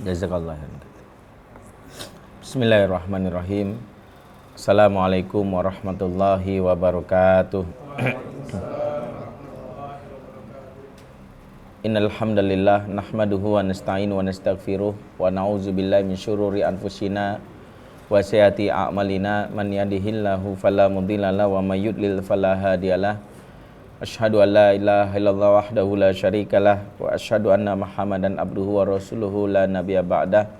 Jazakallah khairan. Bismillahirrahmanirrahim. Assalamualaikum warahmatullahi wabarakatuh. Innal hamdalillah nahmaduhu wa nasta'inu wa nastaghfiruh wa na'udzu billahi min syururi anfusina wa sayyiati a'malina man yahdihillahu fala mudhillalah wa may yudlil fala hadiyalah. Asyhadu an la ilaha illallah wahdahu la syarikalah wa asyhadu anna Muhammadan abduhu wa rasuluhu la nabiyya ba'dah.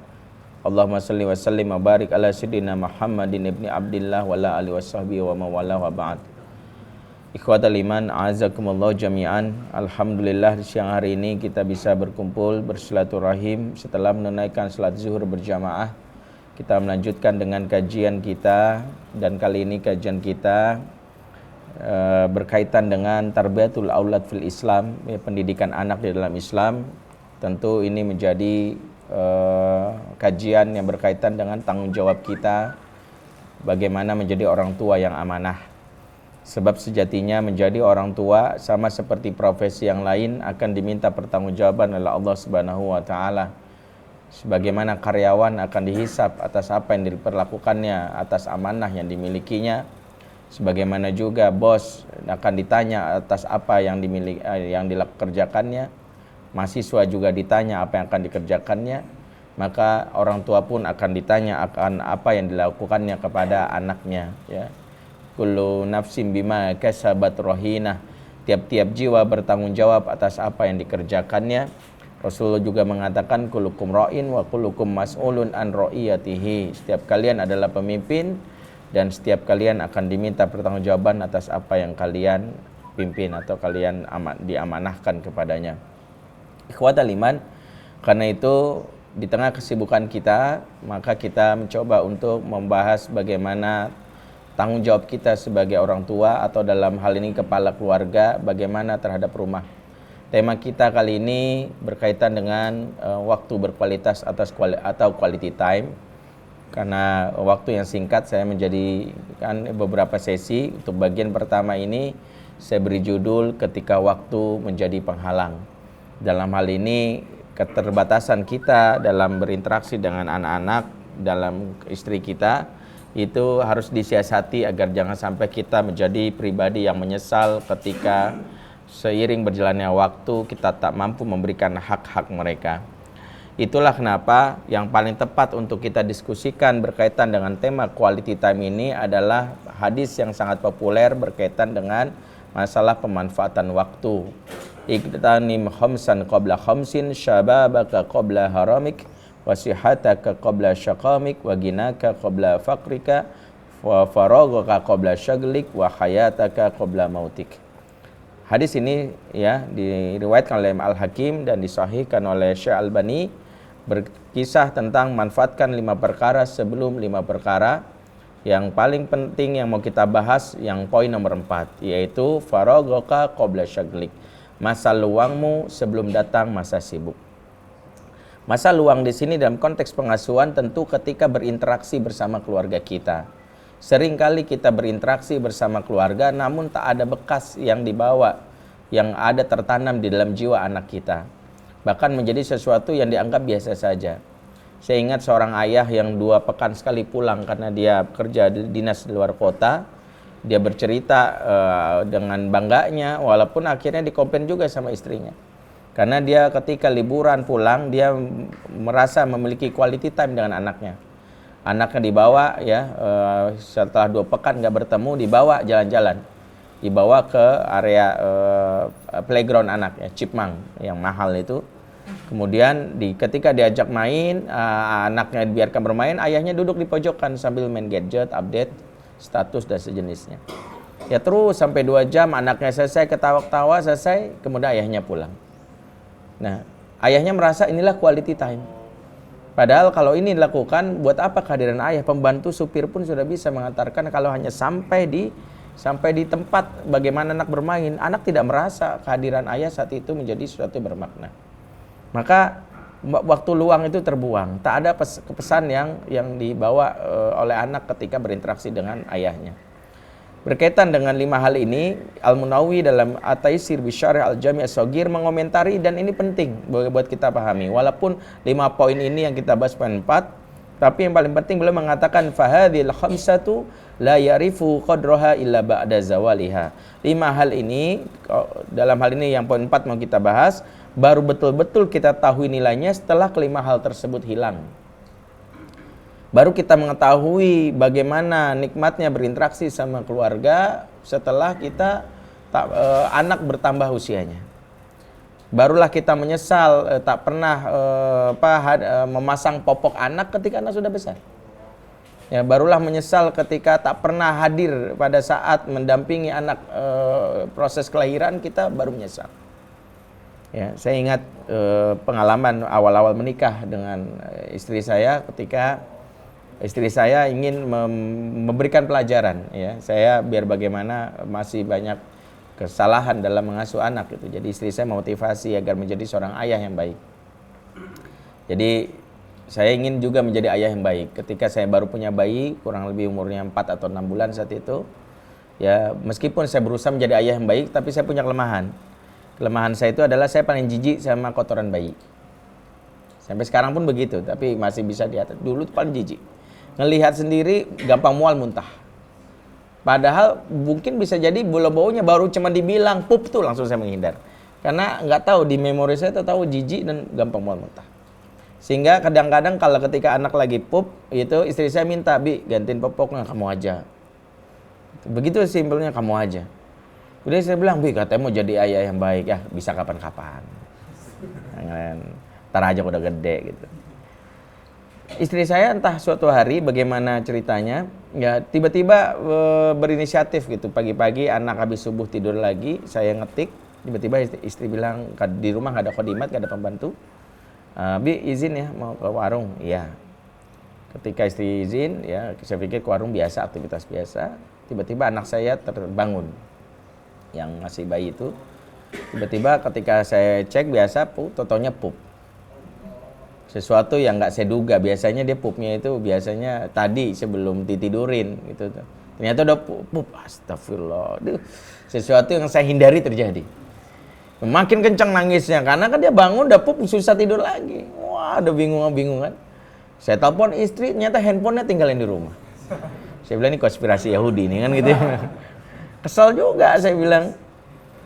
Allahumma salli wa sallim wa barik ala sayyidina Muhammadin ibni Abdillah wa ala alihi washabbihi wa mawalah wa ba'd. Ikhwatal iman, a'azakumullah jami'an. Alhamdulillah di siang hari ini kita bisa berkumpul bersilaturahim setelah menunaikan salat zuhur berjamaah. Kita melanjutkan dengan kajian kita, dan kali ini kajian kita berkaitan dengan tarbiyatul aulad fil Islam, pendidikan anak di dalam Islam. Tentu ini menjadi kajian yang berkaitan dengan tanggung jawab kita bagaimana menjadi orang tua yang amanah. Sebab sejatinya menjadi orang tua sama seperti profesi yang lain akan diminta pertanggungjawaban oleh Allah Subhanahu wa taala. Sebagaimana karyawan akan dihisap atas apa yang diperlakukannya, atas amanah yang dimilikinya, sebagaimana juga bos akan ditanya atas apa yang dikerjakannya, mahasiswa juga ditanya apa yang akan dikerjakannya, maka orang tua pun akan ditanya akan apa yang dilakukannya kepada anaknya, ya. Kullu nafsin bima kasabat rahinah. Tiap-tiap jiwa bertanggung jawab atas apa yang dikerjakannya. Rasulullah juga mengatakan kullukum ra'in wa kullukum mas'ulun an ra'iyatihi. Setiap kalian adalah pemimpin dan setiap kalian akan diminta pertanggungjawaban atas apa yang kalian pimpin atau kalian diamanahkan kepadanya. Ikhwatal iman, karena itu di tengah kesibukan kita, maka kita mencoba untuk membahas bagaimana tanggung jawab kita sebagai orang tua atau dalam hal ini kepala keluarga bagaimana terhadap rumah. Tema kita kali ini berkaitan dengan waktu berkualitas atau quality time. Karena waktu yang singkat saya menjadikan beberapa sesi. Untuk bagian pertama ini saya beri judul ketika waktu menjadi penghalang. Dalam hal ini keterbatasan kita dalam berinteraksi dengan anak-anak, dalam istri kita, itu harus disiasati agar jangan sampai kita menjadi pribadi yang menyesal ketika seiring berjalannya waktu kita tak mampu memberikan hak-hak mereka. Itulah kenapa yang paling tepat untuk kita diskusikan berkaitan dengan tema quality time ini adalah hadis yang sangat populer berkaitan dengan masalah pemanfaatan waktu. Iqtanim khamsan qabla khamsin syababaka qabla haramik wasihataka qabla syaqamik wa ginaka qabla faqrika wa faragaka qabla syaglik wa hayataka qabla mautik. Hadis ini ya diriwayatkan oleh Al-Hakim dan disahihkan oleh Syekh Albani, berkisah tentang manfaatkan 5 perkara sebelum 5 perkara. Yang paling penting yang mau kita bahas yang poin nomor 4, yaitu faragaka qabla syaglik, masa luangmu sebelum datang masa sibuk. Masa luang di sini dalam konteks pengasuhan tentu ketika berinteraksi bersama keluarga kita. Seringkali kita berinteraksi bersama keluarga namun tak ada bekas yang dibawa, yang ada tertanam di dalam jiwa anak kita. Bahkan menjadi sesuatu yang dianggap biasa saja. Saya ingat seorang ayah yang 2 pekan sekali pulang karena dia kerja di dinas di luar kota. Dia bercerita dengan bangganya walaupun akhirnya dikomplain juga sama istrinya. Karena dia ketika liburan pulang, dia merasa memiliki quality time dengan anaknya. Anaknya dibawa ya, setelah 2 pekan nggak bertemu, dibawa jalan-jalan. Dibawa ke area playground anak ya, Chipmunk yang mahal itu. Kemudian ketika diajak main, anaknya dibiarkan bermain, ayahnya duduk di pojokan sambil main gadget, update status dan sejenisnya. Ya terus sampai 2 jam, anaknya selesai ketawa-ketawa, selesai, kemudian ayahnya pulang. Nah, ayahnya merasa inilah quality time. Padahal kalau ini dilakukan, buat apa kehadiran ayah? Pembantu supir pun sudah bisa mengantarkan. Kalau hanya sampai di tempat bagaimana anak bermain, anak tidak merasa kehadiran ayah saat itu menjadi sesuatu yang bermakna. Maka waktu luang itu terbuang. Tak ada pesan yang dibawa oleh anak ketika berinteraksi dengan ayahnya. Berkaitan dengan 5 hal ini, Al-Munawi dalam At-Taisir bi Syarh Al-Jami' As-Shaghir mengomentari, dan ini penting buat kita pahami. Walaupun 5 poin ini yang kita bahas poin 4, tapi yang paling penting beliau mengatakan fahadhil khamsatu la yarifu qadraha illa ba'da zawaliha. 5 hal ini, dalam hal ini yang poin 4 mau kita bahas, baru betul-betul kita tahu nilainya setelah kelima hal tersebut hilang. Baru kita mengetahui bagaimana nikmatnya berinteraksi sama keluarga setelah anak bertambah usianya. Barulah kita menyesal tak pernah memasang popok anak ketika anak sudah besar. Ya, barulah menyesal ketika tak pernah hadir pada saat mendampingi anak proses kelahiran, kita baru menyesal. Ya, saya ingat pengalaman awal-awal menikah dengan istri saya ketika istri saya ingin memberikan pelajaran, ya. Saya biar bagaimana masih banyak kesalahan dalam mengasuh anak gitu. Jadi istri saya memotivasi agar menjadi seorang ayah yang baik. Jadi saya ingin juga menjadi ayah yang baik. Ketika saya baru punya bayi, kurang lebih umurnya 4 atau 6 bulan saat itu, ya meskipun saya berusaha menjadi ayah yang baik, tapi saya punya kelemahan. Kelemahan saya itu adalah saya paling jijik sama kotoran bayi. Sampai sekarang pun begitu, tapi masih bisa di atas. Dulu tuh paling jijik. Ngelihat sendiri gampang mual muntah. Padahal mungkin bisa jadi bau-baunya baru cuma dibilang pup tuh langsung saya menghindar. Karena nggak tahu, di memori saya tahu jijik dan gampang mual muntah. Sehingga kadang-kadang kalau ketika anak lagi pup, itu istri saya minta, "Bi, gantiin popoknya kamu aja." Begitu simpelnya, kamu aja. Udah saya bilang, "Bi, katanya mau jadi ayah yang baik." Ya, bisa kapan-kapan. Ntar aja udah gede gitu. Istri saya entah suatu hari bagaimana ceritanya, ya tiba-tiba berinisiatif gitu. Pagi-pagi anak habis subuh tidur lagi, saya ngetik, tiba-tiba istri bilang, di rumah gak ada khodimat, gak ada pembantu. "Bi, izin ya mau ke warung." Iya. Ketika istri izin, ya saya pikir ke warung biasa, aktivitas biasa. Tiba-tiba anak saya terbangun, yang masih bayi itu. Tiba-tiba ketika saya cek biasa, totonya pup. Sesuatu yang nggak saya duga. Biasanya dia pupnya itu biasanya tadi sebelum ditidurin gitu. Ternyata udah pup. Astagfirullah. Sesuatu yang saya hindari terjadi. Makin kencang nangisnya karena kan dia bangun udah pup, susah tidur lagi. Wah, udah bingung kan. Saya telepon istri, ternyata handphonenya tinggalin di rumah. Saya bilang ini konspirasi Yahudi nih kan gitu. Kesel juga saya bilang.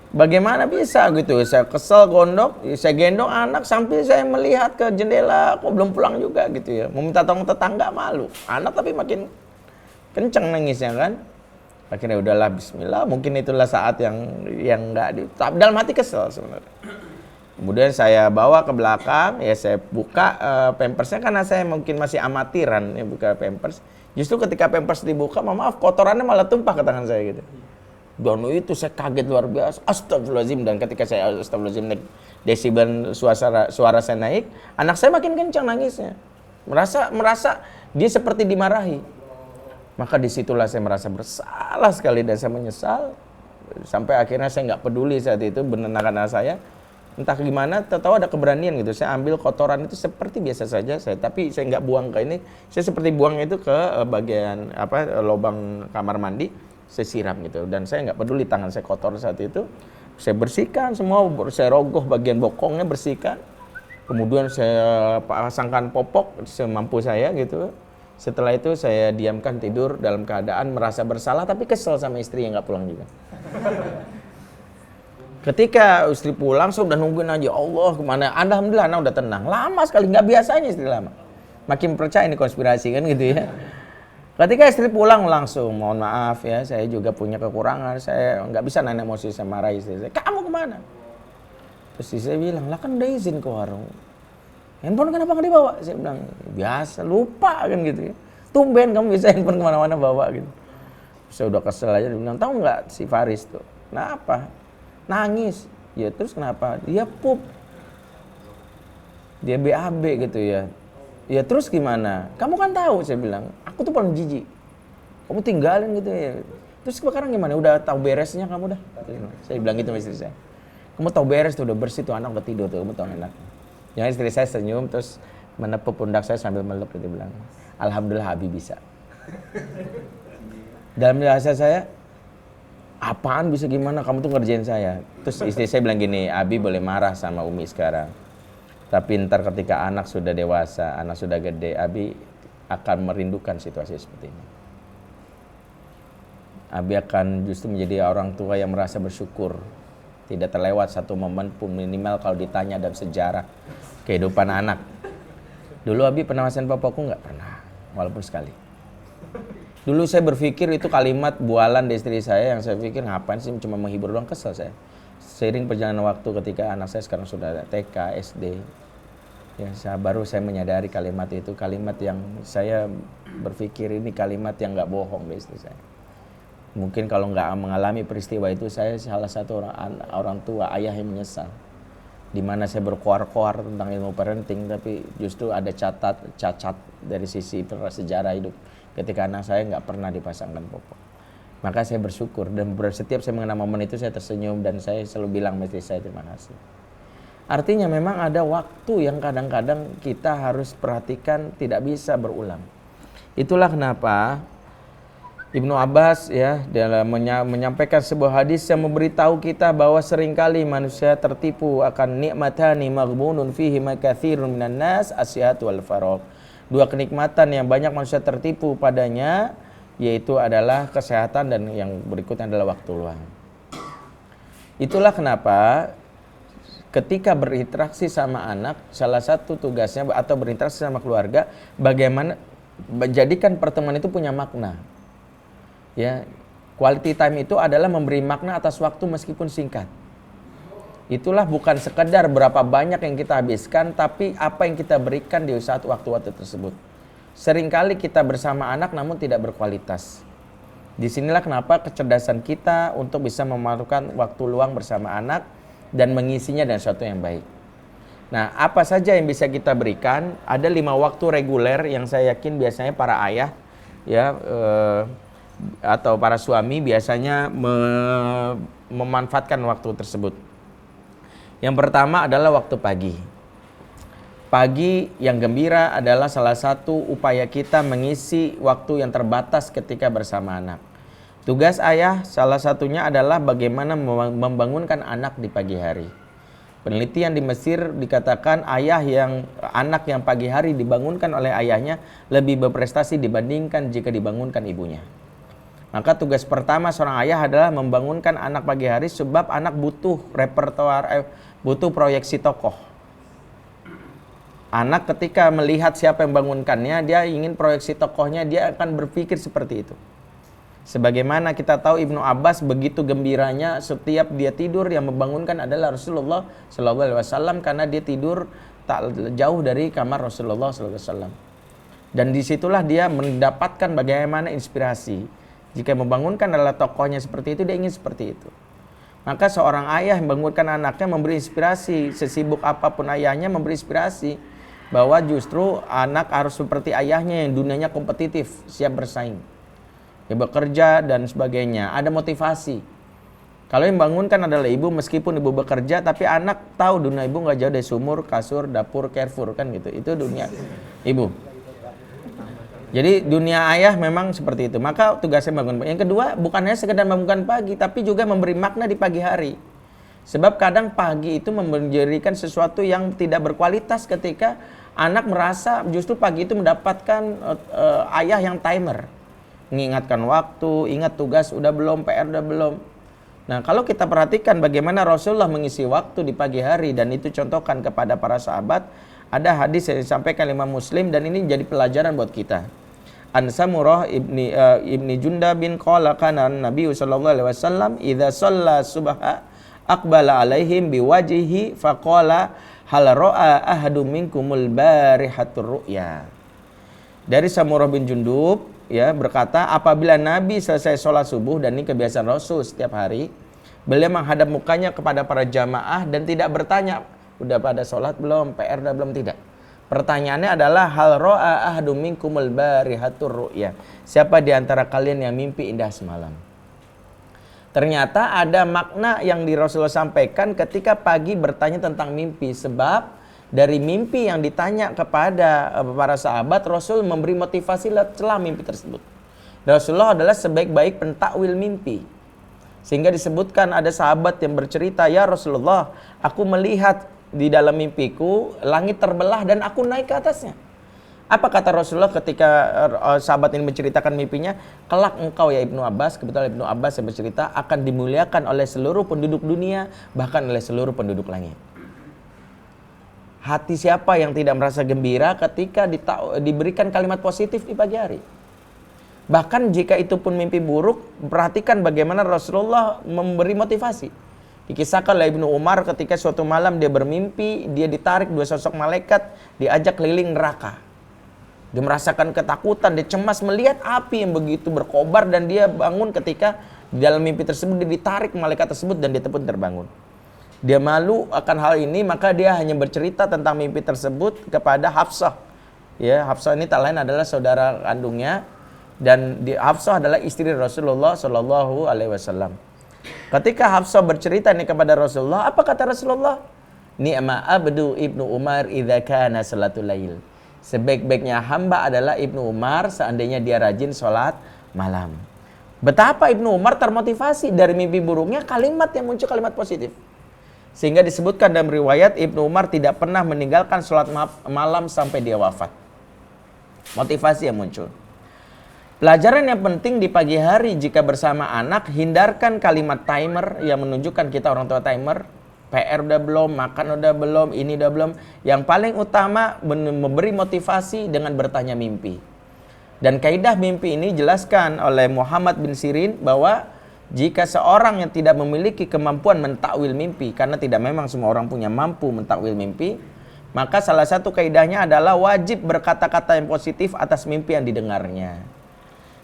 Bagaimana bisa gitu, saya kesel gondok, saya gendong anak sambil saya melihat ke jendela, kok belum pulang juga gitu ya. Meminta tolong tetangga malu, anak tapi makin kenceng nangisnya kan. Akhirnya udahlah bismillah, mungkin itulah saat yang enggak tapi dalam hati kesel sebenarnya. Kemudian saya bawa ke belakang, ya saya buka pampersnya karena saya mungkin masih amatiran ya buka pampers. Justru ketika pampers dibuka, maaf kotorannya malah tumpah ke tangan saya gitu. Dan itu saya kaget luar biasa, astagfirullahaladzim. Dan ketika saya astagfirullahaladzim naik desibel suara saya naik, anak saya makin kencang nangisnya. Merasa dia seperti dimarahi. Maka disitulah saya merasa bersalah sekali dan saya menyesal. Sampai akhirnya saya nggak peduli saat itu benar anak saya. Entah gimana, tahu ada keberanian gitu. Saya ambil kotoran itu seperti biasa saja, tapi saya nggak buang ke ini. Saya seperti buang itu ke bagian lubang kamar mandi. Saya siram gitu, dan saya nggak peduli tangan saya kotor saat itu. Saya bersihkan semua, saya rogoh bagian bokongnya, bersihkan. Kemudian saya pasangkan popok semampu saya gitu. Setelah itu saya diamkan tidur dalam keadaan merasa bersalah tapi kesel sama istri yang nggak pulang juga. Ketika istri pulang, saya udah nungguin aja, Allah kemana? Alhamdulillah anak udah tenang. Lama sekali, nggak biasanya istri lama. Makin percaya ini konspirasi kan gitu ya. Ketika istri pulang langsung, mohon maaf ya, saya juga punya kekurangan, saya nggak bisa nahan emosi, saya marah istri saya. "Kamu kemana?" Terus istri saya bilang, "Lah kan udah izin ke warung. Handphone kenapa nggak dibawa?" Saya bilang, "Biasa, lupa kan gitu ya. Tumben kamu bisa handphone kemana-mana bawa gitu." Saya udah kesel aja, dia bilang, "Tahu nggak si Faris tuh? Kenapa? Nangis." Ya terus kenapa? Dia pup. Dia BAB gitu ya. Ya terus gimana? Kamu kan tahu, saya bilang. Aku tuh paling jijik. Kamu tinggalin gitu ya. Terus sekarang gimana? Udah tahu beresnya kamu dah? Saya bilang gitu sama istri saya. Kamu tahu beres tuh, udah bersih tuh, anak udah tidur tuh, kamu tahu enak. Yang istri saya senyum terus menepuk pundak saya sambil meluk gitu, bilang, "Alhamdulillah Habib bisa." Dalam bahasa saya, apaan bisa gimana, kamu tuh ngerjain saya. Terus istri saya bilang gini, Abi boleh marah sama Umi sekarang, tapi ntar ketika anak sudah dewasa, anak sudah gede, Abi akan merindukan situasi seperti ini. Abi akan justru menjadi orang tua yang merasa bersyukur tidak terlewat satu momen pun minimal kalau ditanya dalam sejarah kehidupan anak. Dulu Abi pernah marahin papaku? Nggak pernah, walaupun sekali. Dulu saya berpikir itu kalimat bualan dari istri saya yang saya pikir ngapain sih, cuma menghibur doang, kesel saya. Seiring perjalanan waktu ketika anak saya sekarang sudah TK, SD, ya baru saya menyadari kalimat itu, kalimat yang saya berpikir ini kalimat yang nggak bohong dari istri saya. Mungkin kalau nggak mengalami peristiwa itu, saya salah satu orang tua, ayah yang menyesal. Di mana saya berkoar-koar tentang ilmu parenting, tapi justru ada cacat dari sisi sejarah hidup. Ketika anak saya nggak pernah dipasangkan popok. Maka saya bersyukur, dan setiap saya mengenal momen itu saya tersenyum, dan saya selalu bilang istri saya terima kasih. Artinya memang ada waktu yang kadang-kadang kita harus perhatikan, tidak bisa berulang. Itulah kenapa Ibnu Abbas ya dalam menyampaikan sebuah hadis yang memberitahu kita bahwa seringkali manusia tertipu akan nikmatani maghbunun fihi makatsirun minan nas as-sihat wal faragh. Dua kenikmatan yang banyak manusia tertipu padanya, yaitu adalah kesehatan dan yang berikutnya adalah waktu luang. Itulah kenapa ketika berinteraksi sama anak, salah satu tugasnya atau berinteraksi sama keluarga, bagaimana menjadikan pertemuan itu punya makna. Ya, quality time itu adalah memberi makna atas waktu meskipun singkat. Itulah bukan sekedar berapa banyak yang kita habiskan, tapi apa yang kita berikan di saat waktu-waktu tersebut. Seringkali kita bersama anak namun tidak berkualitas. Disinilah kenapa kecerdasan kita untuk bisa memerlukan waktu luang bersama anak dan mengisinya dengan sesuatu yang baik. Nah, apa saja yang bisa kita berikan? Ada 5 waktu reguler yang saya yakin biasanya para ayah ya atau para suami biasanya memanfaatkan waktu tersebut. Yang pertama adalah waktu pagi. Pagi yang gembira adalah salah satu upaya kita mengisi waktu yang terbatas ketika bersama anak. Tugas ayah salah satunya adalah bagaimana membangunkan anak di pagi hari. Penelitian di Mesir dikatakan anak yang pagi hari dibangunkan oleh ayahnya lebih berprestasi dibandingkan jika dibangunkan ibunya. Maka tugas pertama seorang ayah adalah membangunkan anak pagi hari, sebab anak butuh butuh proyeksi tokoh. Anak ketika melihat siapa yang membangunkannya, dia ingin proyeksi tokohnya, dia akan berpikir seperti itu. Sebagaimana kita tahu Ibnu Abbas begitu gembiranya setiap dia tidur, yang membangunkan adalah Rasulullah SAW, karena dia tidur tak jauh dari kamar Rasulullah SAW. Dan disitulah dia mendapatkan bagaimana inspirasi. Jika membangunkan adalah tokohnya seperti itu, dia ingin seperti itu. Maka seorang ayah yang membangunkan anaknya memberi inspirasi, sesibuk apapun ayahnya memberi inspirasi bahwa justru anak harus seperti ayahnya yang dunianya kompetitif, siap bersaing. Dia bekerja dan sebagainya, ada motivasi. Kalau yang membangunkan adalah ibu, meskipun ibu bekerja, tapi anak tahu dunia ibu nggak jauh dari sumur, kasur, dapur, Carrefour kan gitu. Itu dunia ibu. Jadi dunia ayah memang seperti itu. Maka tugasnya bangun. Yang kedua, bukan hanya sekedar membangunkan pagi, tapi juga memberi makna di pagi hari. Sebab kadang pagi itu menjadikan sesuatu yang tidak berkualitas ketika anak merasa justru pagi itu mendapatkan ayah yang timer. Mengingatkan waktu, ingat tugas udah belum, PR udah belum. Nah, kalau kita perhatikan bagaimana Rasulullah mengisi waktu di pagi hari, dan itu contohkan kepada para sahabat, ada hadis yang disampaikan Imam Muslim, dan ini jadi pelajaran buat kita. An Samurah ibni Jundabin qala kana Nabi sallallahu alaihi wasallam idza shalla subha aqbala alaihim biwajhihi faqala hal ra'a ahadum minkumul barihatur ru'ya. Dari Samurah bin Jundub ya berkata, apabila Nabi selesai sholat subuh, dan ini kebiasaan Rasul setiap hari, beliau menghadap mukanya kepada para jamaah dan tidak bertanya, udah pada sholat belum, PR udah belum, tidak. Pertanyaannya adalah hal ra'a ahadum minkumul barihatur ru'ya. Siapa di antara kalian yang mimpi indah semalam? Ternyata ada makna yang di Rasulullah sampaikan ketika pagi bertanya tentang mimpi, sebab dari mimpi yang ditanya kepada para sahabat, Rasul memberi motivasi celah mimpi tersebut. Rasulullah adalah sebaik-baik pentakwil mimpi. Sehingga disebutkan ada sahabat yang bercerita, "Ya Rasulullah, aku melihat di dalam mimpiku langit terbelah dan aku naik ke atasnya." Apa kata Rasulullah ketika sahabat ini menceritakan mimpinya? "Kelak engkau ya Ibnu Abbas," kebetulan Ibnu Abbas yang bercerita, "akan dimuliakan oleh seluruh penduduk dunia, bahkan oleh seluruh penduduk langit." Hati siapa yang tidak merasa gembira ketika diberikan kalimat positif di pagi hari? Bahkan jika itu pun mimpi buruk, perhatikan bagaimana Rasulullah memberi motivasi. Dikisahkan oleh Ibnu Umar ketika suatu malam dia bermimpi, dia ditarik dua sosok malaikat, diajak keliling neraka. Dia merasakan ketakutan, dia cemas melihat api yang begitu berkobar, dan dia bangun ketika di dalam mimpi tersebut dia ditarik malaikat tersebut dan dia pun terbangun. Dia malu akan hal ini, maka dia hanya bercerita tentang mimpi tersebut kepada Hafsah. Ya, Hafsah ini tak lain adalah saudara kandungnya, dan Hafsah adalah istri Rasulullah Shallallahu Alaihi Wasallam. Ketika Hafsah bercerita ini kepada Rasulullah, apa kata Rasulullah? "Ni'ma abdu Ibnu Umar idza kana salatul lail." Sebaik-baiknya hamba adalah Ibnu Umar seandainya dia rajin sholat malam. Betapa Ibnu Umar termotivasi dari mimpi buruknya, kalimat yang muncul kalimat positif. Sehingga disebutkan dalam riwayat Ibnu Umar tidak pernah meninggalkan sholat malam sampai dia wafat. Motivasi yang muncul. Pelajaran yang penting di pagi hari jika bersama anak, hindarkan kalimat timer yang menunjukkan kita orang tua timer. PR udah belum, makan udah belum, ini udah belum. Yang paling utama memberi motivasi dengan bertanya mimpi. Dan kaidah mimpi ini jelaskan oleh Muhammad bin Sirin bahwa jika seorang yang tidak memiliki kemampuan mentakwil mimpi, karena tidak memang semua orang punya mampu mentakwil mimpi, maka salah satu kaidahnya adalah wajib berkata-kata yang positif atas mimpi yang didengarnya.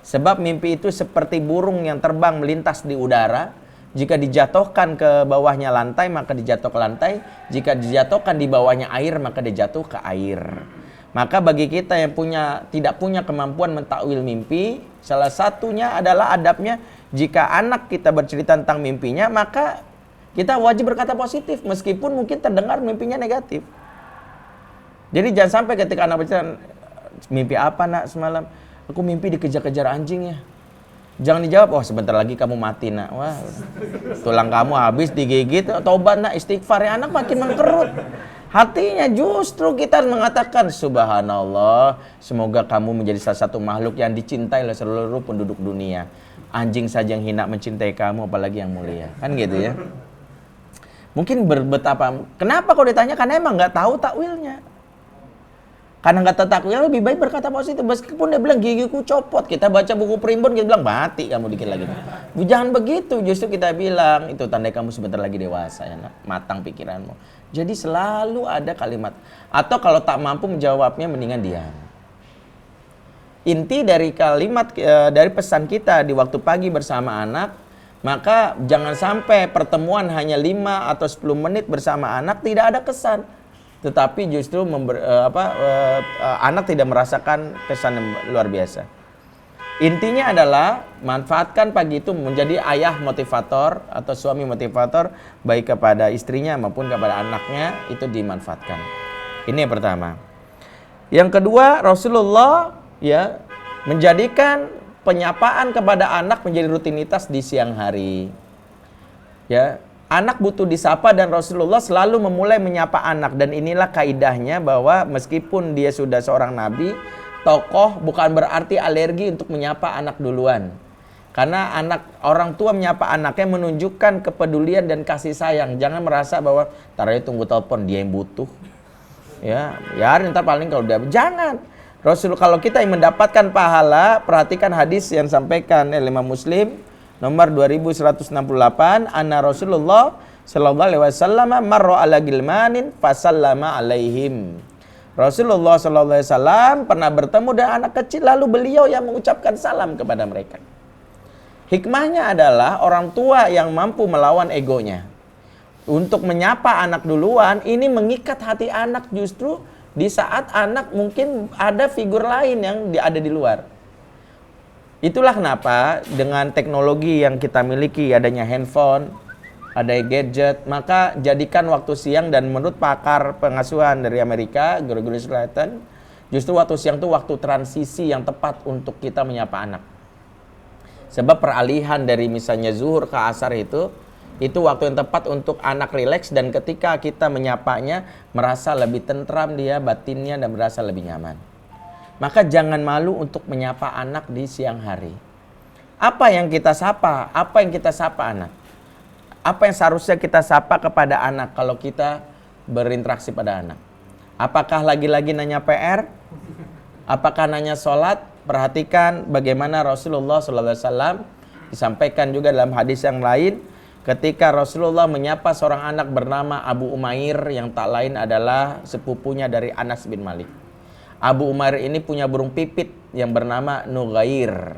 Sebab mimpi itu seperti burung yang terbang melintas di udara. Jika dijatuhkan ke bawahnya lantai, maka dijatuh ke lantai. Jika dijatuhkan di bawahnya air, maka dijatuh ke air. Maka bagi kita yang tidak punya kemampuan mentakwil mimpi, salah satunya adalah adabnya, jika anak kita bercerita tentang mimpinya, maka kita wajib berkata positif, meskipun mungkin terdengar mimpinya negatif. Jadi jangan sampai ketika anak bercerita, "Mimpi apa nak semalam?" "Aku mimpi dikejar-kejar anjing ya." Jangan dijawab, "Oh sebentar lagi kamu mati nak." Wah, tulang kamu habis digigit, tobat nak, istighfar. Ya, anak makin mengkerut. Hatinya justru kita mengatakan, "Subhanallah, semoga kamu menjadi salah satu makhluk yang dicintai oleh seluruh penduduk dunia. Anjing saja yang hina mencintai kamu, apalagi yang mulia." Kan gitu ya. Mungkin betapa, kenapa kalau ditanya, karena emang nggak tahu takwilnya. Karena nggak takwil, lebih baik berkata positif. Meskipun dia bilang gigiku copot, kita baca buku primbon, kita bilang mati kamu dikit lagi. Jangan begitu, justru kita bilang itu tanda kamu sebentar lagi dewasa ya nak, matang pikiranmu. Jadi selalu ada kalimat. Atau kalau tak mampu menjawabnya, mendingan diam. Inti dari kalimat, dari pesan kita di waktu pagi bersama anak, maka jangan sampai pertemuan hanya 5 atau 10 menit bersama anak tidak ada kesan. Tetapi justru anak tidak merasakan kesan yang luar biasa. Intinya adalah manfaatkan pagi itu menjadi ayah motivator atau suami motivator, baik kepada istrinya maupun kepada anaknya, itu dimanfaatkan. Ini yang pertama. Yang kedua, Rasulullah ya menjadikan penyapaan kepada anak menjadi rutinitas di siang hari. Ya, anak butuh disapa dan Rasulullah selalu memulai menyapa anak, dan inilah kaidahnya bahwa meskipun dia sudah seorang nabi, tokoh, bukan berarti alergi untuk menyapa anak duluan. Karena orang tua menyapa anaknya menunjukkan kepedulian dan kasih sayang. Jangan merasa bahwa ntar aja tunggu telepon, dia yang butuh. Ya ntar paling kalau dia, jangan. Rasul, kalau kita yang mendapatkan pahala, perhatikan hadis yang sampaikan oleh Imam Muslim nomor 2168, anna Rasulullah sallallahu alaihi wasallam marra ala gilmanin fasallama alaihim. Rasulullah sallallahu alaihi wasallam pernah bertemu dengan anak kecil, lalu beliau yang mengucapkan salam kepada mereka. Hikmahnya adalah orang tua yang mampu melawan egonya untuk menyapa anak duluan, ini mengikat hati anak justru di saat anak mungkin ada figur lain yang ada di luar. Itulah kenapa dengan teknologi yang kita miliki, adanya handphone, ada gadget, maka jadikan waktu siang, dan menurut pakar pengasuhan dari Amerika, Gregory Slayton, justru waktu siang itu waktu transisi yang tepat untuk kita menyapa anak. Sebab peralihan dari misalnya zuhur ke asar itu waktu yang tepat untuk anak rileks, dan ketika kita menyapanya merasa lebih tentram dia batinnya dan merasa lebih nyaman. Maka jangan malu untuk menyapa anak di siang hari. Apa yang kita sapa? Apa yang kita sapa anak? Apa yang seharusnya kita sapa kepada anak kalau kita berinteraksi pada anak? Apakah lagi-lagi nanya PR? Apakah nanya sholat? Perhatikan bagaimana Rasulullah SAW disampaikan juga dalam hadis yang lain, ketika Rasulullah menyapa seorang anak bernama Abu Umair yang tak lain adalah sepupunya dari Anas bin Malik. Abu Umair ini punya burung pipit yang bernama Nughair.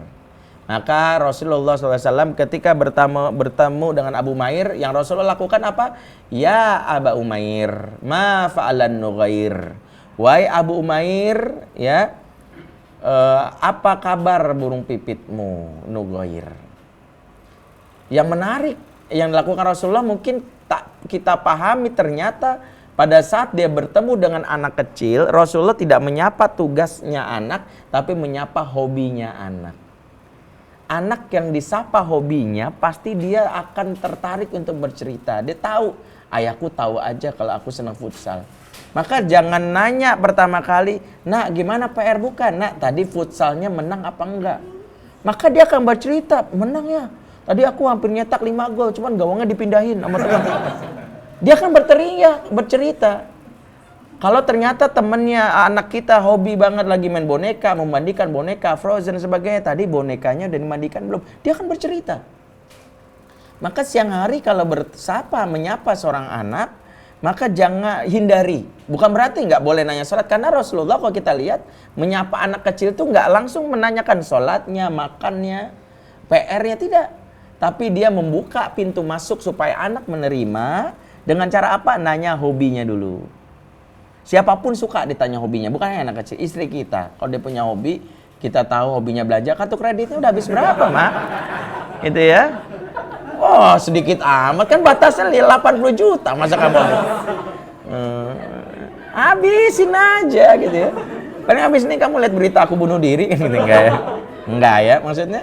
Maka Rasulullah SAW ketika bertemu dengan Abu Umair, yang Rasulullah lakukan apa? Ya Aba Umair, ma fa'alan Nughair. Wahai Abu Umair, ya, apa kabar burung pipitmu Nughair? Yang menarik yang dilakukan Rasulullah mungkin tak kita pahami, ternyata pada saat dia bertemu dengan anak kecil, Rasulullah tidak menyapa tugasnya anak, tapi menyapa hobinya anak. Anak yang disapa hobinya, pasti dia akan tertarik untuk bercerita. Dia tahu, ayahku tahu aja kalau aku senang futsal. Maka jangan nanya pertama kali, nak gimana PR bukan? Nak tadi futsalnya menang apa enggak? Maka dia akan bercerita, menang ya. Tadi aku hampir nyetak 5 gol, cuman gawangnya dipindahin sama teman. Dia akan berteriak, bercerita. Kalau ternyata temennya, anak kita hobi banget lagi main boneka, memandikan boneka, Frozen sebagainya, tadi bonekanya udah dimandikan belum? Dia akan bercerita. Maka siang hari kalau bersapa, menyapa seorang anak, maka jangan hindari. Bukan berarti nggak boleh nanya sholat, karena Rasulullah kalau kita lihat, menyapa anak kecil itu nggak langsung menanyakan sholatnya, makannya, PR-nya, tidak. Tapi dia membuka pintu masuk supaya anak menerima dengan cara apa? Nanya hobinya dulu. Siapapun suka ditanya hobinya, bukan hanya anak kecil, istri kita. Kalau dia punya hobi, kita tahu hobinya belanja, kartu kreditnya udah habis berapa, Mak? Gitu ya. Oh, sedikit amat, kan batasnya 80 juta, masa kamu? Habisin aja gitu ya. Paling habis ini kamu lihat berita aku bunuh diri, gitu, enggak ya? Enggak ya, maksudnya.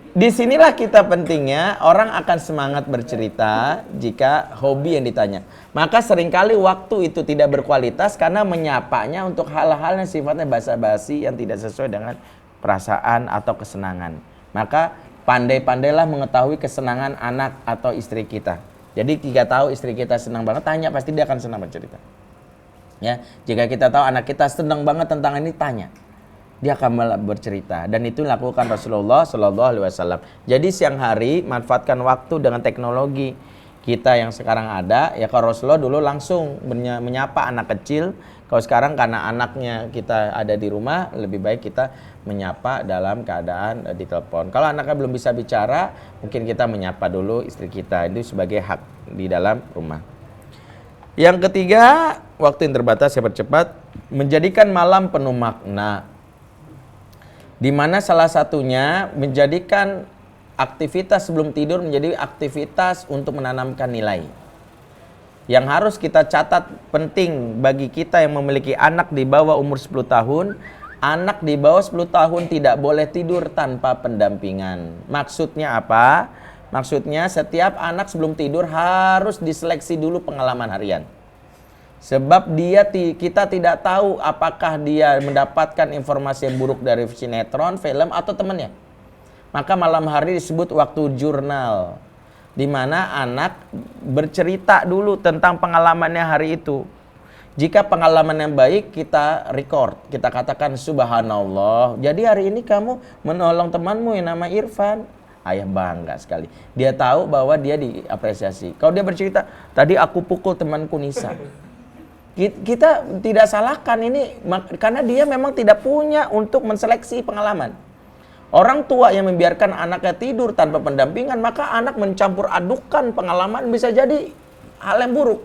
Disinilah kita pentingnya, orang akan semangat bercerita jika hobi yang ditanya. Maka seringkali waktu itu tidak berkualitas karena menyapanya untuk hal-hal yang sifatnya basa-basi yang tidak sesuai dengan perasaan atau kesenangan. Maka pandai-pandailah mengetahui kesenangan anak atau istri kita. Jadi jika tahu istri kita senang banget, tanya, pasti dia akan senang bercerita. Ya, jika kita tahu anak kita senang banget tentang ini, tanya. Dia akan bercerita, dan itu dilakukan Rasulullah SAW. Jadi siang hari manfaatkan waktu dengan teknologi kita yang sekarang ada. Ya, kalau Rasulullah dulu langsung menyapa anak kecil. Kalau sekarang karena anaknya kita ada di rumah, lebih baik kita menyapa dalam keadaan di telepon. Kalau anaknya belum bisa bicara, mungkin kita menyapa dulu istri kita. Itu sebagai hak di dalam rumah. Yang ketiga, waktu yang terbatas, saya percepat, menjadikan malam penuh makna. Di mana salah satunya menjadikan aktivitas sebelum tidur menjadi aktivitas untuk menanamkan nilai. Yang harus kita catat penting bagi kita yang memiliki anak di bawah umur 10 tahun, anak di bawah 10 tahun tidak boleh tidur tanpa pendampingan. Maksudnya apa? Maksudnya setiap anak sebelum tidur harus diseleksi dulu pengalaman harian. Sebab kita tidak tahu apakah dia mendapatkan informasi yang buruk dari sinetron, film, atau temannya. Maka malam hari disebut waktu jurnal, di mana anak bercerita dulu tentang pengalamannya hari itu. Jika pengalaman yang baik, kita record, kita katakan subhanallah, jadi hari ini kamu menolong temanmu yang nama Irfan. Ayah bangga sekali. Dia tahu bahwa dia diapresiasi. Kalau dia bercerita, tadi aku pukul temanku Nisa. Kita tidak salahkan ini, karena dia memang tidak punya untuk menseleksi pengalaman. Orang tua yang membiarkan anaknya tidur tanpa pendampingan, maka anak mencampur adukan pengalaman, bisa jadi hal yang buruk.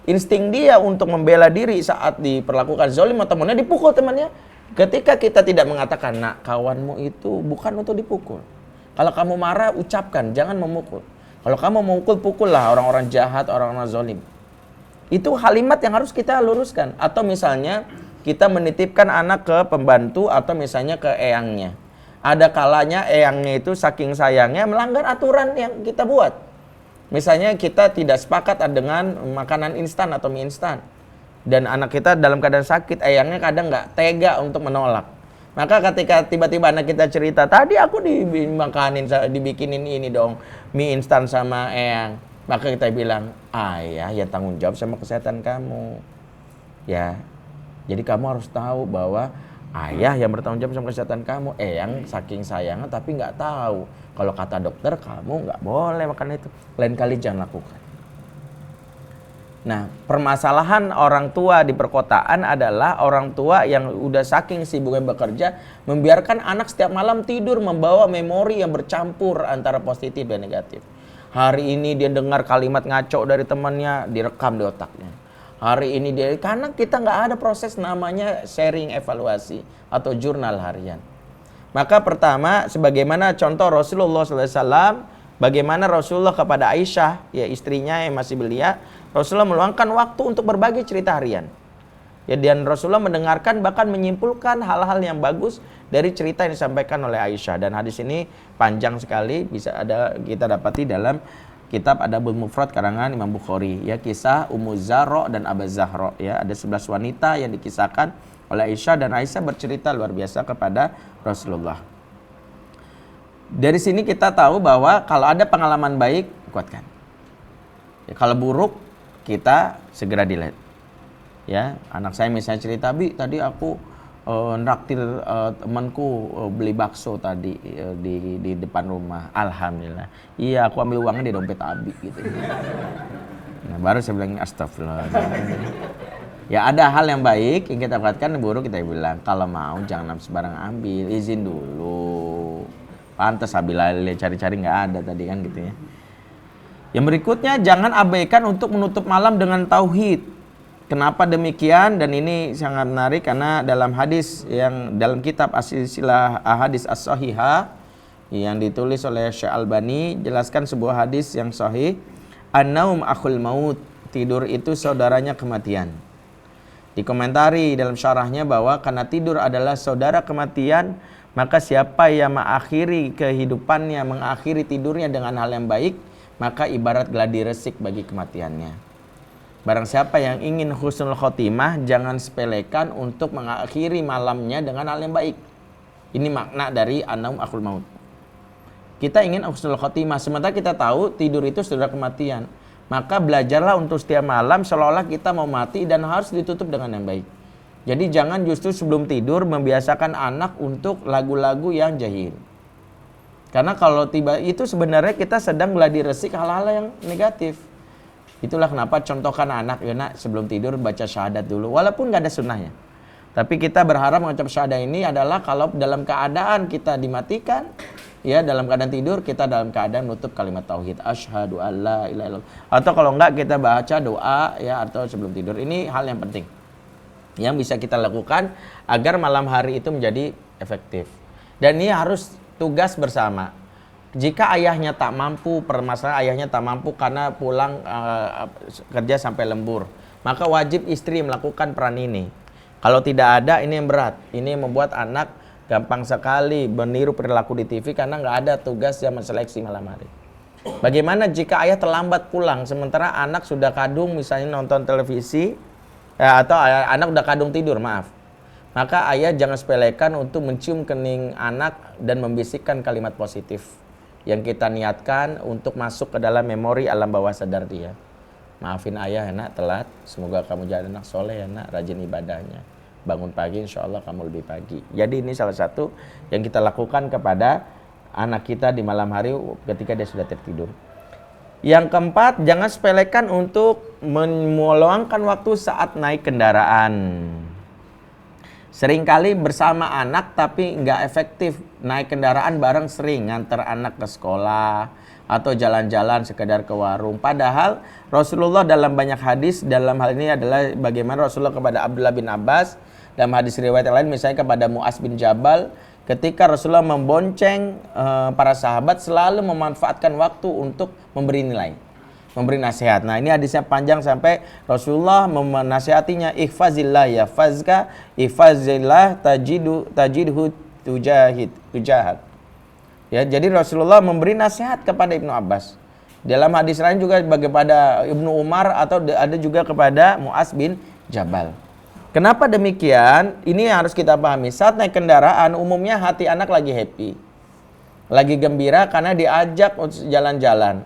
Insting dia untuk membela diri saat diperlakukan zalim atau temannya dipukul temannya. Ketika kita tidak mengatakan, nak, kawanmu itu bukan untuk dipukul. Kalau kamu marah, ucapkan, jangan memukul. Kalau kamu memukul, pukullah orang-orang jahat, orang-orang zalim. Itu kalimat yang harus kita luruskan. Atau misalnya kita menitipkan anak ke pembantu atau misalnya ke eyangnya. Ada kalanya eyangnya itu saking sayangnya melanggar aturan yang kita buat. Misalnya kita tidak sepakat dengan makanan instan atau mie instan. Dan anak kita dalam keadaan sakit, eyangnya kadang nggak tega untuk menolak. Maka ketika tiba-tiba anak kita cerita, tadi aku dibikinin ini dong, mie instan sama eyang. Maka kita bilang, ayah yang tanggung jawab sama kesehatan kamu. Ya, jadi kamu harus tahu bahwa ayah yang bertanggung jawab sama kesehatan kamu. Eyang saking sayangnya tapi nggak tahu. Kalau kata dokter kamu nggak boleh makan itu. Lain kali jangan lakukan. Nah, permasalahan orang tua di perkotaan adalah orang tua yang udah saking sibuknya bekerja, membiarkan anak setiap malam tidur membawa memori yang bercampur antara positif dan negatif. Hari ini dia dengar kalimat ngaco dari temannya, direkam di otaknya. Hari ini dia, karena kita nggak ada proses namanya sharing evaluasi atau jurnal harian. Maka pertama, sebagaimana contoh Rasulullah SAW, bagaimana Rasulullah kepada Aisyah, ya istrinya yang masih belia, Rasulullah meluangkan waktu untuk berbagi cerita harian. Ya, dan Rasulullah mendengarkan bahkan menyimpulkan hal-hal yang bagus dari cerita yang disampaikan oleh Aisyah. Dan hadis ini panjang sekali, bisa ada kita dapati dalam kitab Adabul Mufrad karangan Imam Bukhari. Ya, kisah Ummu Zahra dan Aba Zahra. Ya, ada 11 wanita yang dikisahkan oleh Aisyah dan Aisyah bercerita luar biasa kepada Rasulullah. Dari sini kita tahu bahwa kalau ada pengalaman baik, kuatkan. Ya, kalau buruk, kita segera delete. Ya, anak saya misalnya cerita, Bi, tadi aku nraktir temanku beli bakso tadi di depan rumah. Alhamdulillah. Iya, aku ambil uangnya di dompet Abi gitu. Nah, baru saya bilang astagfirullah. Ya, ada hal yang baik yang kita perhatikan, buruk kita bilang, kalau mau jangan sembarang ambil, izin dulu. Pantas Abila cari-cari nggak ada tadi kan gitu ya. Yang berikutnya, jangan abaikan untuk menutup malam dengan tauhid. Kenapa demikian? Dan ini sangat menarik karena dalam hadis yang dalam kitab As-Silsilah Ahadits As-Shahihah yang ditulis oleh Syekh Albani, jelaskan sebuah hadis yang sahih, an-naum akhul maut, tidur itu saudaranya kematian. Dikomentari dalam syarahnya bahwa karena tidur adalah saudara kematian, maka siapa yang mengakhiri kehidupannya, mengakhiri tidurnya dengan hal yang baik, maka ibarat gladi resik bagi kematiannya. Barang siapa yang ingin husnul khotimah, jangan sepelekan untuk mengakhiri malamnya dengan hal yang baik. Ini makna dari an-naum akhul maut. Kita ingin husnul khotimah, sementara kita tahu tidur itu saudara kematian. Maka belajarlah untuk setiap malam seolah-olah kita mau mati dan harus ditutup dengan yang baik. Jadi jangan justru sebelum tidur membiasakan anak untuk lagu-lagu yang jahil. Karena kalau tiba itu sebenarnya kita sedang gladi resik hal-hal yang negatif. Itulah kenapa contohkan anak, ya nak, sebelum tidur baca syahadat dulu. Walaupun nggak ada sunnahnya. Tapi kita berharap mengucap syahadat ini adalah kalau dalam keadaan kita dimatikan, ya dalam keadaan tidur, kita dalam keadaan menutup kalimat tauhid. Asyhadu alla ilaha illallah. Atau kalau enggak kita baca doa ya atau sebelum tidur. Ini hal yang penting yang bisa kita lakukan agar malam hari itu menjadi efektif. Dan ini harus tugas bersama. Jika ayahnya tak mampu, permasalahan ayahnya tak mampu karena pulang kerja sampai lembur, maka wajib istri melakukan peran ini. Kalau tidak ada, ini yang berat. Ini yang membuat anak gampang sekali meniru perilaku di TV karena nggak ada tugas yang menseleksi malam hari. Bagaimana jika ayah terlambat pulang sementara anak sudah kadung misalnya nonton televisi atau anak udah kadung tidur, maaf. Maka ayah jangan sepelekan untuk mencium kening anak dan membisikkan kalimat positif yang kita niatkan untuk masuk ke dalam memori alam bawah sadar dia. Maafin ayah ya nak, telat. Semoga kamu jadi anak soleh ya nak, rajin ibadahnya. Bangun pagi insya Allah kamu lebih pagi. Jadi ini salah satu yang kita lakukan kepada anak kita di malam hari ketika dia sudah tertidur. Yang keempat, jangan sepelekan untuk meluangkan waktu saat naik kendaraan. Seringkali bersama anak tapi nggak efektif. Naik kendaraan bareng sering, nganter anak ke sekolah atau jalan-jalan sekedar ke warung. Padahal Rasulullah dalam banyak hadis, dalam hal ini adalah bagaimana Rasulullah kepada Abdullah bin Abbas, dalam hadis riwayat yang lain misalnya kepada Mu'az bin Jabal, ketika Rasulullah membonceng para sahabat selalu memanfaatkan waktu untuk memberi nilai, memberi nasihat. Nah ini hadisnya panjang sampai Rasulullah menasihatinya, ihfazillah ya fazka, ihfazillah tajidhu tujahad. Ya, jadi Rasulullah memberi nasihat kepada Ibnu Abbas. Dalam hadis lain juga kepada Ibnu Umar atau ada juga kepada Muaz bin Jabal. Kenapa demikian? Ini yang harus kita pahami. Saat naik kendaraan, umumnya hati anak lagi happy. Lagi gembira karena diajak jalan-jalan.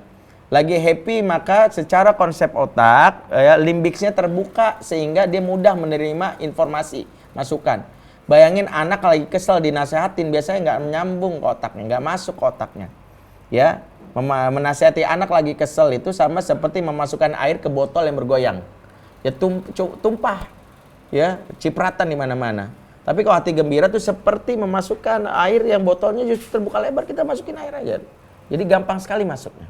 Lagi happy, maka secara konsep otak, limbiksnya terbuka sehingga dia mudah menerima informasi, masukan. Bayangin anak lagi kesel dinasehatin, biasanya nggak nyambung ke otaknya, nggak masuk ke otaknya. Ya, menasehati anak lagi kesel itu sama seperti memasukkan air ke botol yang bergoyang. Ya tumpah, ya cipratan di mana-mana. Tapi kalau hati gembira itu seperti memasukkan air yang botolnya justru terbuka lebar, kita masukin air aja. Jadi gampang sekali masuknya.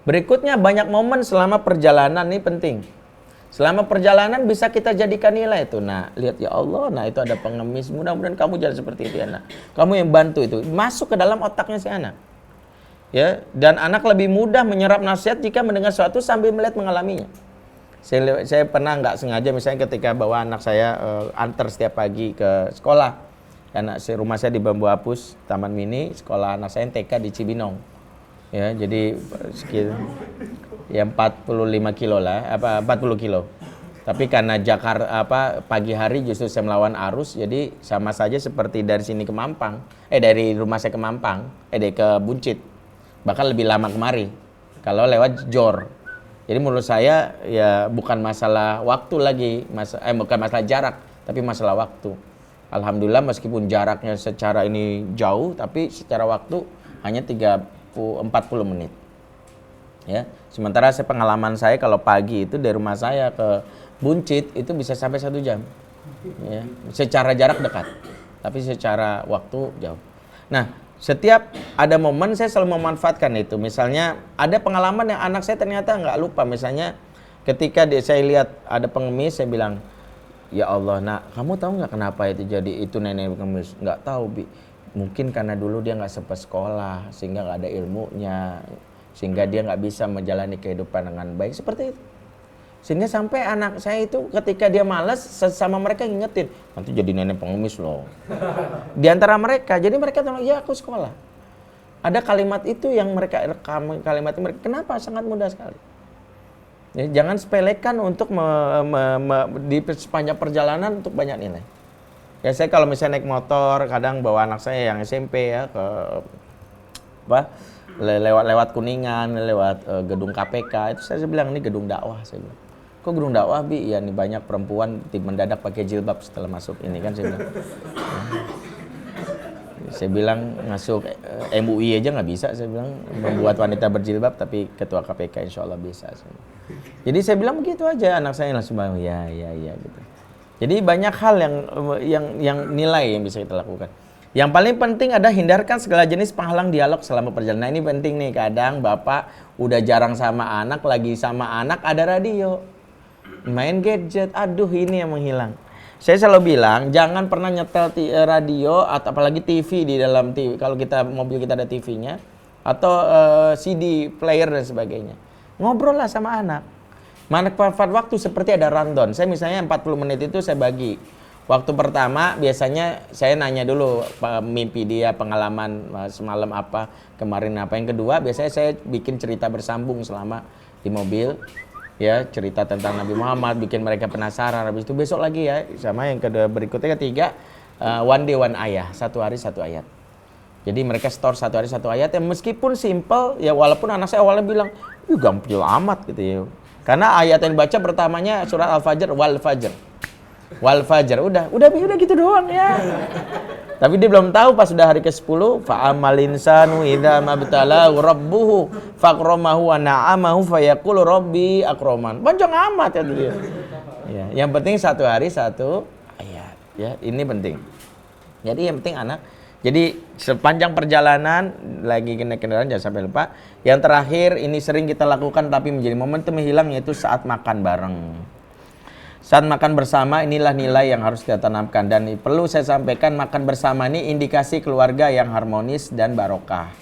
Berikutnya banyak momen selama perjalanan, ini penting. Selama perjalanan bisa kita jadikan nilai itu. Nah, lihat ya Allah, nah itu ada pengemis. Mudah-mudahan kamu jangan seperti itu ya, nak. Kamu yang bantu itu. Masuk ke dalam otaknya si anak. Ya, dan anak lebih mudah menyerap nasihat jika mendengar sesuatu sambil melihat mengalaminya. Saya pernah nggak sengaja misalnya ketika bawa anak saya antar setiap pagi ke sekolah. Rumah saya di Bambu Apus, Taman Mini, sekolah anak saya TK di Cibinong. Ya, jadi sekitar ya 45 kilo lah, 40 kilo. Tapi karena Jakarta pagi hari justru saya melawan arus, jadi sama saja seperti dari sini ke Mampang, dari rumah saya ke Mampang, ke Buncit. Bahkan lebih lama kemari kalau lewat Jor. Jadi menurut saya ya bukan masalah waktu lagi, bukan masalah jarak, tapi masalah waktu. Alhamdulillah meskipun jaraknya secara ini jauh, tapi secara waktu hanya 40 menit. Ya, sementara pengalaman saya kalau pagi itu dari rumah saya ke Buncit itu bisa sampai 1 jam. Ya, secara jarak dekat, tapi secara waktu jauh. Nah, setiap ada momen saya selalu memanfaatkan itu. Misalnya ada pengalaman yang anak saya ternyata nggak lupa. Misalnya ketika saya lihat ada pengemis, saya bilang, ya Allah, nak, kamu tahu nggak kenapa itu jadi itu nenek pengemis? Nggak tahu, Bi. Mungkin karena dulu dia nggak sempat sekolah, sehingga nggak ada ilmunya, sehingga dia nggak bisa menjalani kehidupan dengan baik seperti itu. Sehingga sampai anak saya itu ketika dia malas, sama mereka ngingetin, nanti jadi nenek pengemis loh. Di antara mereka, jadi mereka bilang, ya aku sekolah. Ada kalimat itu yang mereka rekam, kalimat itu mereka, kenapa? Sangat mudah sekali. Ya, jangan sepelekan untuk di sepanjang perjalanan untuk banyak nilai. Ya saya kalau misalnya naik motor, kadang bawa anak saya yang SMP ya ke lewat Kuningan, lewat gedung KPK, itu saya bilang ini gedung dakwah, saya bilang. Kok gedung dakwah, Bi? Ya ini banyak perempuan mendadak pakai jilbab setelah masuk ini kan, saya bilang. Saya bilang masuk MUI aja nggak bisa, saya bilang membuat wanita berjilbab, tapi ketua KPK insya Allah bisa. Jadi saya bilang begitu aja, anak saya langsung bilang ya gitu. Jadi banyak hal yang nilai yang bisa kita lakukan. Yang paling penting ada hindarkan segala jenis penghalang dialog selama perjalanan. Nah, ini penting nih, kadang bapak udah jarang sama anak, lagi sama anak ada radio, main gadget, aduh ini yang menghilang. Saya selalu bilang jangan pernah nyetel radio atau apalagi TV di dalam TV. Kalau kita mobil kita ada TV-nya atau CD player dan sebagainya. Ngobrol lah sama anak. Manfaat waktu seperti ada rundown. Saya misalnya 40 menit itu saya bagi. Waktu pertama biasanya saya nanya dulu mimpi dia, pengalaman semalam apa, kemarin apa. Yang kedua biasanya saya bikin cerita bersambung selama di mobil. Ya, cerita tentang Nabi Muhammad, bikin mereka penasaran. Habis itu besok lagi ya, sama yang kedua berikutnya ketiga, one day one ayah, 1 hari 1 ayat. Jadi mereka store 1 hari 1 ayat yang meskipun simple, ya walaupun anak saya awalnya bilang, gampil amat gitu ya. Karena ayat yang dibaca pertamanya surat Al-Fajr, wal Fajr, udah gitu doang ya. Tapi dia belum tahu pas sudah hari ke-10, fa'amal insanu idza mabtalahu rabbuhu fakramahu wa na'amahu fayaqulu rabbi akraman. Panjang amat ya dia. Ya, yang penting 1 hari 1 ayat, ya. Ini penting. Jadi yang penting anak. Jadi sepanjang perjalanan lagi naik kendaraan jangan sampai lupa. Yang terakhir ini sering kita lakukan tapi menjadi momentum hilang, yaitu saat makan bareng. Saat makan bersama inilah nilai yang harus kita tanamkan, dan perlu saya sampaikan makan bersama ini indikasi keluarga yang harmonis dan barokah.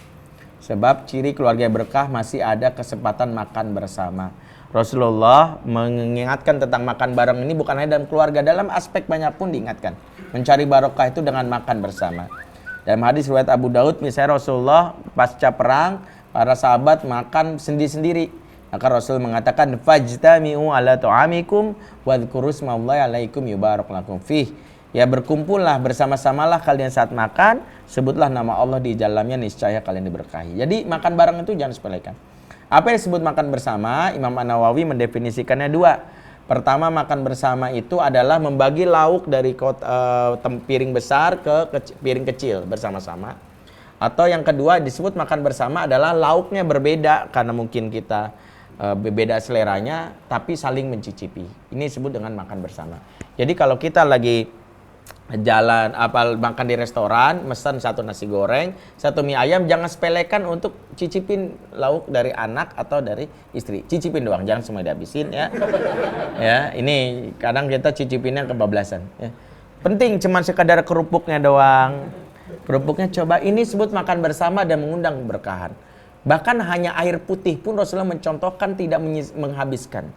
Sebab ciri keluarga berkah masih ada kesempatan makan bersama. Rasulullah mengingatkan tentang makan bareng ini bukan hanya dalam keluarga, dalam aspek banyak pun diingatkan. Mencari barokah itu dengan makan bersama. Dalam hadis riwayat Abu Daud, misalnya Rasulullah pasca perang, para sahabat makan sendiri-sendiri. Maka Rasul mengatakan, fajtami'u ala tu'amikum wadhkuru smallahi alaikum yubarak lakum fih. Ya, berkumpullah, bersama-samalah kalian saat makan, sebutlah nama Allah di dalamnya, niscaya kalian diberkahi. Jadi makan bareng itu jangan sepelekan. Apa yang disebut makan bersama? Imam An-Nawawi mendefinisikannya dua. Pertama, makan bersama itu adalah membagi lauk dari piring besar ke piring kecil bersama-sama. Atau yang kedua disebut makan bersama adalah lauknya berbeda karena mungkin kita berbeda seleranya, tapi saling mencicipi. Ini disebut dengan makan bersama. Jadi kalau kita lagi jalan makan di restoran, mesen satu nasi goreng, satu mie ayam, jangan sepelekan untuk cicipin lauk dari anak atau dari istri. Cicipin doang, jangan semua dihabisin ya. Ya, ini kadang kita cicipinnya kebablasan ya. Penting cuman sekadar kerupuknya doang. Kerupuknya coba, ini sebut makan bersama dan mengundang keberkahan. Bahkan hanya air putih pun Rasulullah mencontohkan tidak menghabiskan.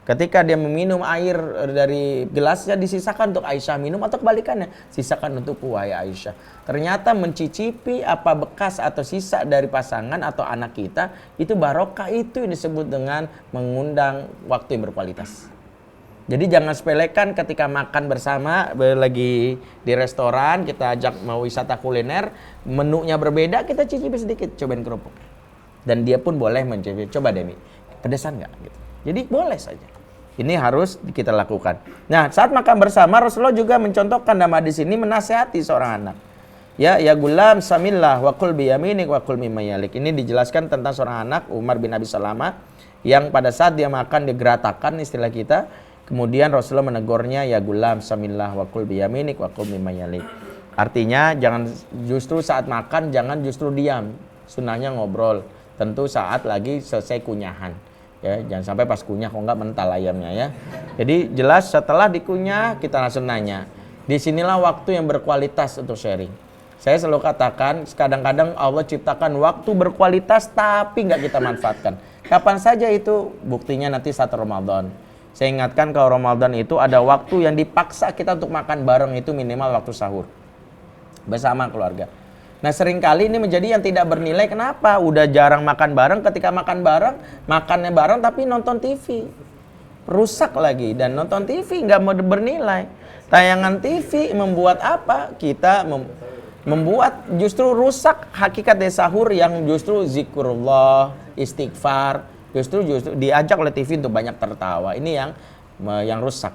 Ketika dia meminum air dari gelasnya, disisakan untuk Aisyah minum, atau kebalikannya, sisakan untuk wahai Aisyah. Ternyata mencicipi apa bekas atau sisa dari pasangan atau anak kita, itu barokah, itu yang disebut dengan mengundang waktu yang berkualitas. Jadi jangan sepelekan ketika makan bersama, lagi di restoran, kita ajak mau wisata kuliner, menunya berbeda, kita cicipi sedikit, cobain kerupuk. Dan dia pun boleh mencicipi, coba Demi, pedesan nggak? Gitu. Jadi boleh saja. Ini harus kita lakukan. Nah, saat makan bersama Rasulullah juga mencontohkan dalam hadis ini menasihati seorang anak. Ya gulam samillah wa qul bi yaminik wa qul mimma yalik. Ini dijelaskan tentang seorang anak Umar bin Abi Salamah yang pada saat dia makan digeratakan istilah kita. Kemudian Rasulullah menegurnya, ya gulam samillah wa qul bi yaminik wa qul mimma yalik. Artinya jangan justru saat makan jangan justru diam. Sunnahnya ngobrol. Tentu saat lagi selesai kunyahan. Ya, jangan sampai pas kunyah kok enggak mental ayamnya ya. Jadi jelas setelah dikunyah kita langsung nanya. Disinilah waktu yang berkualitas untuk sharing. Saya selalu katakan, kadang-kadang Allah ciptakan waktu berkualitas tapi nggak kita manfaatkan. Kapan saja itu? Buktinya nanti saat Ramadan. Saya ingatkan kalau Ramadan itu ada waktu yang dipaksa kita untuk makan bareng, itu minimal waktu sahur bersama keluarga. Nah, seringkali ini menjadi yang tidak bernilai. Kenapa? Udah jarang makan bareng, ketika makan bareng, makannya bareng tapi nonton TV. Rusak lagi, dan nonton TV nggak mau bernilai. Tayangan TV membuat apa? Kita membuat justru rusak hakikat dari sahur yang justru zikrullah, istighfar, justru diajak oleh TV untuk banyak tertawa. Ini yang rusak.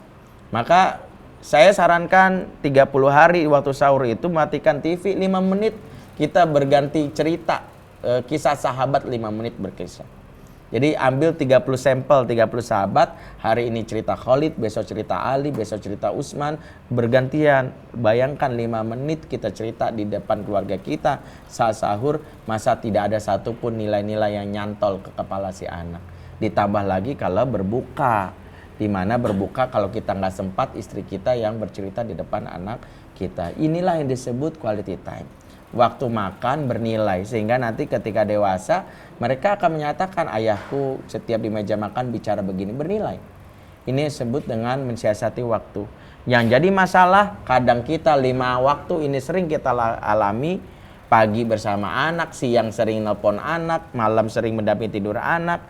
Maka saya sarankan 30 hari waktu sahur itu matikan TV 5 menit. Kita berganti cerita, kisah sahabat 5 menit berkisah. Jadi ambil 30 sampel, 30 sahabat, hari ini cerita Khalid, besok cerita Ali, besok cerita Utsman, bergantian. Bayangkan 5 menit kita cerita di depan keluarga kita saat sahur, masa tidak ada satupun nilai-nilai yang nyantol ke kepala si anak. Ditambah lagi kalau berbuka, di mana berbuka kalau kita nggak sempat, istri kita yang bercerita di depan anak kita. Inilah yang disebut quality time. Waktu makan bernilai, sehingga nanti ketika dewasa mereka akan menyatakan, ayahku setiap di meja makan bicara begini, bernilai. Ini disebut dengan mensiasati waktu. Yang jadi masalah, kadang kita 5 waktu ini sering kita alami. Pagi bersama anak, siang sering nelpon anak, malam sering mendampingi tidur anak,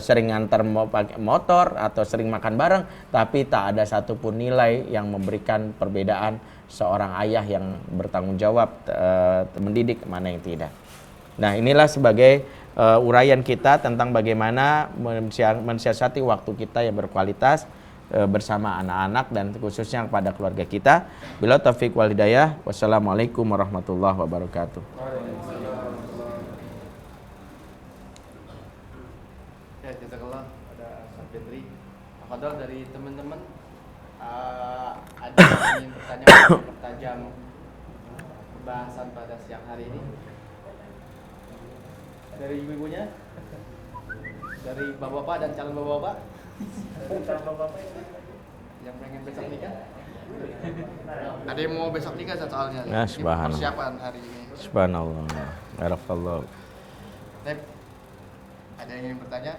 sering ngantar pakai motor atau sering makan bareng, tapi tak ada satupun nilai yang memberikan perbedaan seorang ayah yang bertanggung jawab mendidik, mana yang tidak. Nah, inilah sebagai uraian kita tentang bagaimana mensiasati waktu kita yang berkualitas bersama anak-anak dan khususnya kepada keluarga kita. Bila taufik wal hidayah. Wassalamualaikum warahmatullahi wabarakatuh. Ya, jazakallah pada Ustaz Fitri. Afadhal dari teman-teman ada yang ingin bertanya mempertajam pembahasan pada siang hari ini? Dari ibu-ibunya? Dari bapak-bapak dan calon bapak-bapak? Yang pengen besok nikah? Ada yang mau besok nikah soalnya. Nah, subhanallah. Persiapan hari ini. Subhanallah. Barakallah. Tep, ada yang ingin bertanya?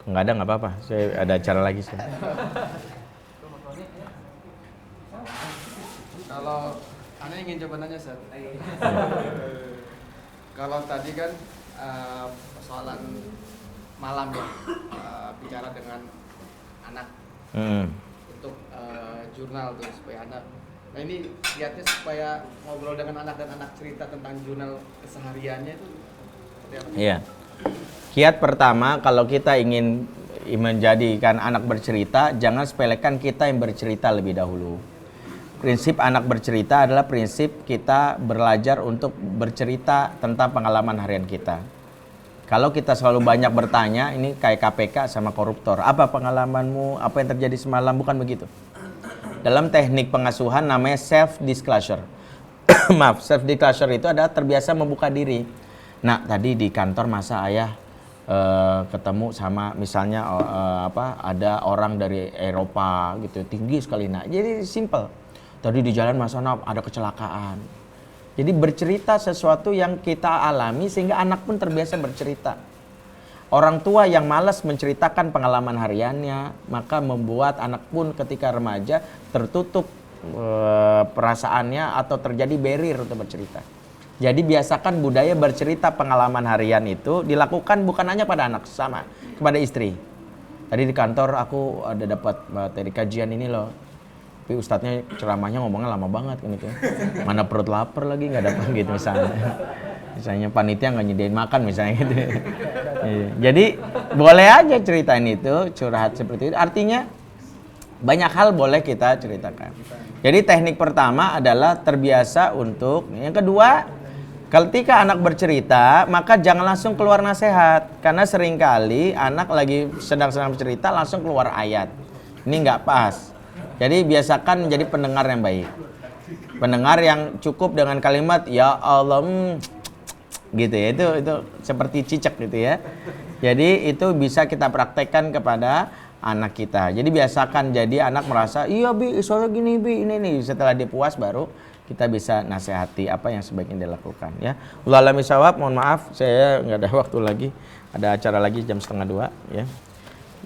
Nggak ada, nggak apa-apa. Saya ada acara lagi saya. Kalau Anda ingin coba nanya, Sir. Kalau tadi kan persoalan malam ya, bicara dengan anak untuk jurnal tuh supaya anak. Nah ini lihatnya supaya ngobrol dengan anak dan anak cerita tentang jurnal kesehariannya itu seperti apa? Iya. Kiat pertama, kalau kita ingin menjadikan anak bercerita, jangan sepelekan kita yang bercerita lebih dahulu. Prinsip anak bercerita adalah prinsip kita belajar untuk bercerita tentang pengalaman harian kita. Kalau kita selalu banyak bertanya, ini kayak KPK sama koruptor. Apa pengalamanmu? Apa yang terjadi semalam? Bukan begitu. Dalam teknik pengasuhan namanya self-disclosure. Maaf, self-disclosure itu adalah terbiasa membuka diri. Nah, tadi di kantor masa ayah ketemu sama misalnya ada orang dari Eropa gitu, tinggi sekali. Nah, jadi simple. Tadi di jalan masa ada kecelakaan. Jadi bercerita sesuatu yang kita alami sehingga anak pun terbiasa bercerita. Orang tua yang malas menceritakan pengalaman hariannya, maka membuat anak pun ketika remaja tertutup perasaannya atau terjadi barrier untuk bercerita. Jadi biasakan budaya bercerita pengalaman harian itu dilakukan bukan hanya pada anak, sama kepada istri. Tadi di kantor aku ada dapat materi kajian ini loh. Tapi ustadznya ceramahnya ngomongnya lama banget kan itu. Mana perut lapar lagi nggak dapat gitu misalnya. Misalnya panitia nggak nyediain makan misalnya gitu. Jadi boleh aja ceritain itu, curhat seperti itu. Artinya banyak hal boleh kita ceritakan. Jadi teknik pertama adalah terbiasa untuk. Yang kedua, ketika anak bercerita, maka jangan langsung keluar nasihat. Karena seringkali anak lagi sedang-sedang bercerita langsung keluar ayat. Ini nggak pas. Jadi biasakan menjadi pendengar yang baik. Pendengar yang cukup dengan kalimat ya Allah gitu ya. Itu seperti cicak gitu ya. Jadi itu bisa kita praktekkan kepada anak kita. Jadi biasakan jadi anak merasa iya bi soalnya gini bi ini nih. Setelah dia puas baru kita bisa nasihati apa yang sebaiknya dilakukan ya. Wallahu a'lam bishawab. Mohon maaf saya nggak ada waktu lagi. Ada acara lagi jam 1:30 ya.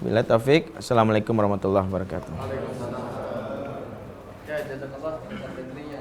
Bila taufik. Assalamualaikum warahmatullahi wabarakatuh. Waalaikumsalam. Ya, jazakallah Ustaz Fitri ya.